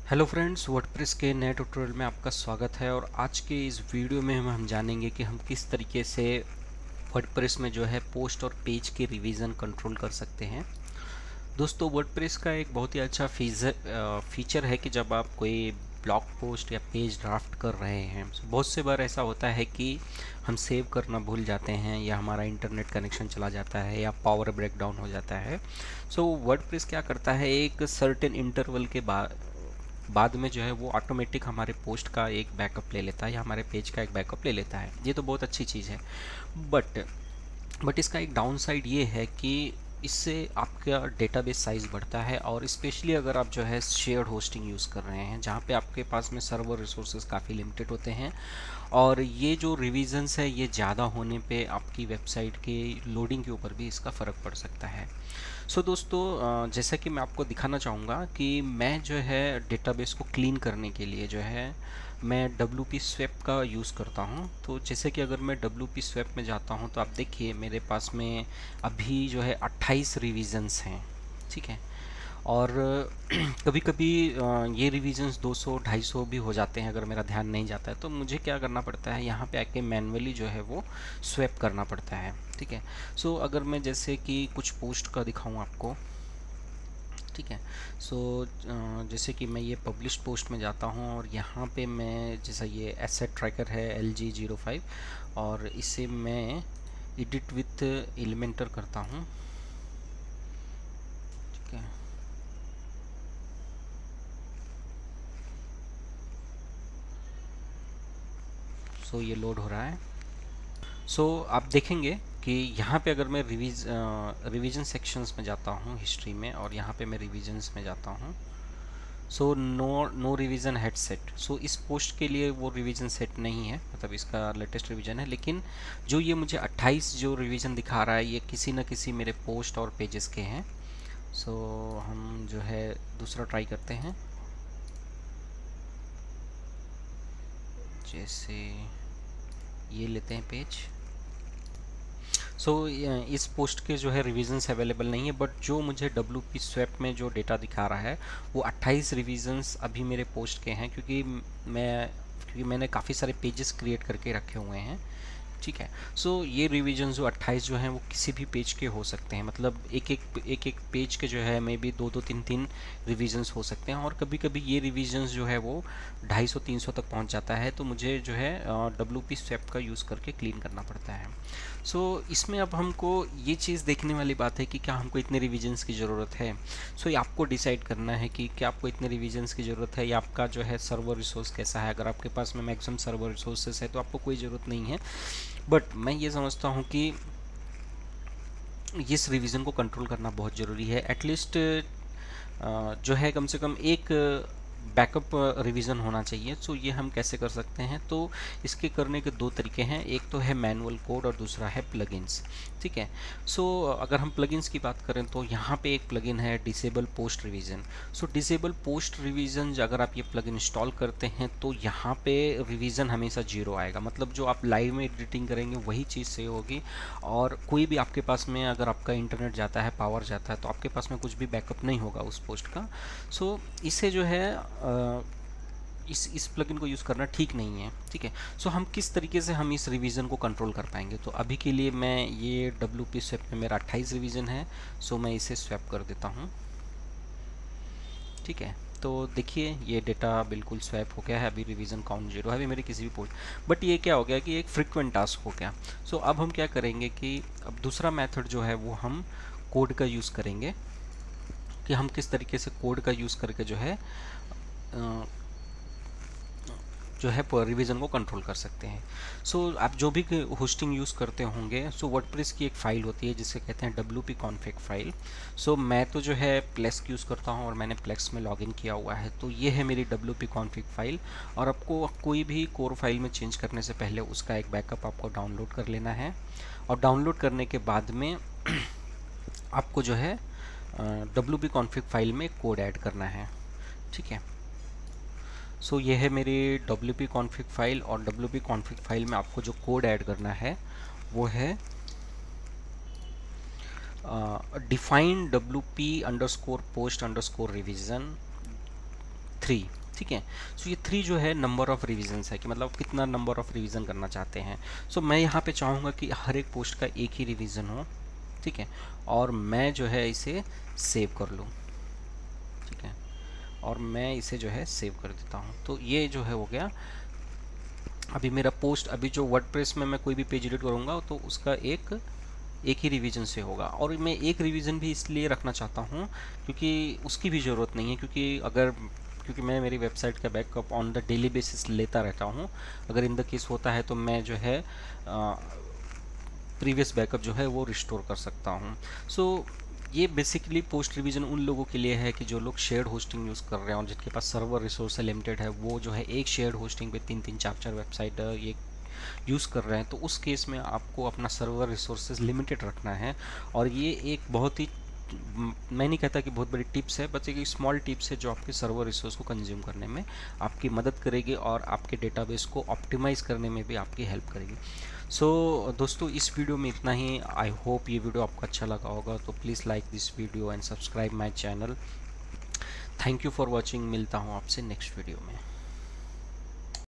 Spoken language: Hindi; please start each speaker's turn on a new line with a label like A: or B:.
A: हेलो फ्रेंड्स, वर्डप्रेस के नए ट्यूटोरियल में आपका स्वागत है। और आज के इस वीडियो में हम जानेंगे कि हम किस तरीके से वर्डप्रेस में जो है पोस्ट और पेज के रिवीजन कंट्रोल कर सकते हैं। दोस्तों, वर्डप्रेस का एक बहुत ही अच्छा फीचर है कि जब आप कोई ब्लॉग पोस्ट या पेज ड्राफ्ट कर रहे हैं, बहुत से बार ऐसा होता है कि हम सेव करना भूल जाते हैं, या हमारा इंटरनेट कनेक्शन चला जाता है, या पावर ब्रेकडाउन हो जाता है। सो वर्डप्रेस क्या करता है, एक सर्टेन इंटरवल के बाद में जो है वो ऑटोमेटिक हमारे पोस्ट का एक बैकअप ले लेता है, या हमारे पेज का एक बैकअप ले लेता है। ये तो बहुत अच्छी चीज़ है। बट इसका एक डाउन साइड ये है कि इससे आपका डेटाबेस साइज़ बढ़ता है, और स्पेशली अगर आप जो है शेयर्ड होस्टिंग यूज़ कर रहे हैं, जहाँ पे आपके पास में सर्वर रिसोर्सेज काफ़ी लिमिटेड होते हैं, और ये जो रिवीजन्स है ये ज़्यादा होने पे आपकी वेबसाइट के लोडिंग के ऊपर भी इसका फ़र्क पड़ सकता है। सो दोस्तों, जैसा कि मैं आपको दिखाना चाहूँगा कि मैं जो है डेटाबेस को क्लीन करने के लिए जो है मैं WP Sweep का यूज़ करता हूँ। तो जैसे कि अगर मैं WP Sweep में जाता हूँ तो आप देखिए मेरे पास में अभी जो है 28 रिवीजन्स हैं, ठीक है। और कभी कभी ये रिवीजन्स 200-250 भी हो जाते हैं अगर मेरा ध्यान नहीं जाता है। तो मुझे क्या करना पड़ता है, यहाँ पे आके मैन्युअली जो है वो स्वैप करना पड़ता है, ठीक है। सो अगर मैं जैसे कि कुछ पोस्ट का दिखाऊँ आपको, ठीक है। सो जैसे कि मैं ये पब्लिश पोस्ट में जाता हूँ, और यहाँ पे मैं जैसा ये एसेट ट्रैकर है LG05, और इसे मैं एडिट विथ एलिमेंटर करता हूँ, ठीक है। सो ये लोड हो रहा है। सो आप देखेंगे कि यहाँ पे अगर मैं रिवीजन सेक्शंस में जाता हूँ हिस्ट्री में, और यहाँ पे मैं रिवीजन्स में जाता हूँ, so no revision head set. So इस पोस्ट के लिए वो रिवीजन सेट नहीं है, मतलब इसका लेटेस्ट रिवीजन है। लेकिन जो ये मुझे 28 जो रिवीजन दिखा रहा है, ये किसी न किसी मेरे पोस्ट और पेजेस के हैं। सो हम जो है दूसरा ट्राई करते हैं, जैसे ये लेते हैं पेज। सो इस पोस्ट के जो है रिवीजन्स अवेलेबल नहीं है, बट जो मुझे WP Sweep में जो डेटा दिखा रहा है वो 28 रिवीजन्स अभी मेरे पोस्ट के हैं, क्योंकि मैंने काफ़ी सारे पेजेस क्रिएट करके रखे हुए हैं, ठीक है। सो ये रिवीजन जो 28 जो हैं वो किसी भी पेज के हो सकते हैं, मतलब एक पेज के जो है मे बी 2-3 रिवीजन्स हो सकते हैं, और कभी कभी ये रिवीजन्स जो है वो 250-300 तक पहुंच जाता है। तो मुझे जो है WP Sweep का यूज़ करके क्लीन करना पड़ता है। सो इसमें अब हमको ये चीज़ देखने वाली बात है कि क्या हमको इतने रिवीजन्स की ज़रूरत है। सो ये आपको डिसाइड करना है कि क्या आपको इतने रिवीजन्स की ज़रूरत है, या आपका जो है सर्वर रिसोर्स कैसा है। अगर आपके पास में मैक्सिमम सर्वर रिसोर्सेस है तो आपको कोई ज़रूरत नहीं है, बट मैं ये समझता हूँ कि इस रिवीजन को कंट्रोल करना बहुत ज़रूरी है। एटलीस्ट जो है कम से कम एक बैकअप रिवीजन होना चाहिए। सो ये हम कैसे कर सकते हैं, तो इसके करने के दो तरीके हैं। एक तो है मैनुअल कोड, और दूसरा है प्लगइन्स, ठीक है। सो अगर हम प्लगइन्स की बात करें तो यहाँ पे एक प्लगइन है डिसेबल पोस्ट रिवीजन। सो डिसेबल पोस्ट रिवीजन अगर आप ये प्लगइन इंस्टॉल करते हैं तो यहाँ पे रिवीजन हमेशा 0 आएगा, मतलब जो आप लाइव में एडिटिंग करेंगे वही चीज़ सेव होगी, और कोई भी आपके पास में अगर आपका इंटरनेट जाता है, पावर जाता है, तो आपके पास में कुछ भी बैकअप नहीं होगा उस पोस्ट का। सो इसे जो है इस प्लगइन को यूज़ करना ठीक नहीं है, ठीक है। सो हम किस तरीके से हम इस रिवीजन को कंट्रोल कर पाएंगे, तो अभी के लिए मैं ये WP Sweep में मेरा 28 रिवीजन है, सो मैं इसे स्वैप कर देता हूँ, ठीक है। तो देखिए ये डेटा बिल्कुल स्वैप हो गया है, अभी रिवीजन काउंट 0 है अभी मेरे किसी भी पोस्ट। बट ये क्या हो गया कि एक फ्रिक्वेंट टास्क हो गया। सो अब हम क्या करेंगे कि अब दूसरा मेथड जो है वो हम कोड का यूज़ करेंगे, कि हम किस तरीके से कोड का यूज़ करके जो है रिवीजन को कंट्रोल कर सकते हैं। सो आप जो भी होस्टिंग यूज़ करते होंगे, सो वर्डप्रेस की एक फ़ाइल होती है जिसे कहते हैं WP config फाइल। सो मैं तो जो है प्लेक्स यूज़ करता हूँ, और मैंने प्लेक्स में लॉगिन किया हुआ है, तो ये है मेरी WP config फाइल। और आपको कोई भी कोर फाइल में चेंज करने से पहले उसका एक बैकअप आपको डाउनलोड कर लेना है, और डाउनलोड करने के बाद में आपको जो है WP config फाइल में कोड ऐड करना है, ठीक है। सो ये है मेरी WP config फाइल, और WP config फाइल में आपको जो कोड ऐड करना है वो है define WP_post_revision 3, ठीक है। सो ये 3 जो है नंबर ऑफ रिविजन्स है कि मतलब कितना नंबर ऑफ रिवीजन करना चाहते हैं। सो मैं यहाँ पे चाहूँगा कि हर एक पोस्ट का एक ही रिवीजन हो, ठीक है, और मैं जो है इसे सेव कर लूँ, ठीक है, और मैं इसे जो है सेव कर देता हूँ। तो ये जो है हो गया। अभी मेरा पोस्ट, अभी जो वर्डप्रेस में मैं कोई भी पेज एडिट करूँगा तो उसका एक ही रिवीजन से होगा। और मैं एक रिवीजन भी इसलिए रखना चाहता हूँ क्योंकि उसकी भी ज़रूरत नहीं है, क्योंकि मैं मेरी वेबसाइट का backup on the daily basis लेता रहता हूँ। अगर इन द केस होता है तो मैं जो है प्रीवियस बैकअप जो है वो रिस्टोर कर सकता हूँ। सो ये बेसिकली पोस्ट रिवीजन उन लोगों के लिए है कि जो लोग शेयर्ड होस्टिंग यूज़ कर रहे हैं और जिनके पास सर्वर रिसोर्स लिमिटेड है, वो जो है एक शेयर्ड होस्टिंग पे 3-3 4-4 वेबसाइट ये यूज़ कर रहे हैं। तो उस केस में आपको अपना सर्वर रिसोर्सेज लिमिटेड रखना है। और ये एक बहुत ही, मैं नहीं कहता कि बहुत बड़ी टिप्स है, बस एक स्मॉल टिप्स है जो आपके सर्वर रिसोर्स को कंज्यूम करने में आपकी मदद करेगी और आपके डेटाबेस को ऑप्टिमाइज़ करने में भी आपकी हेल्प करेगी। सो दोस्तों, इस वीडियो में इतना ही। आई होप ये वीडियो आपको अच्छा लगा होगा। तो please like this video and subscribe my channel. Thank you for watching. मिलता हूँ आपसे नेक्स्ट वीडियो में।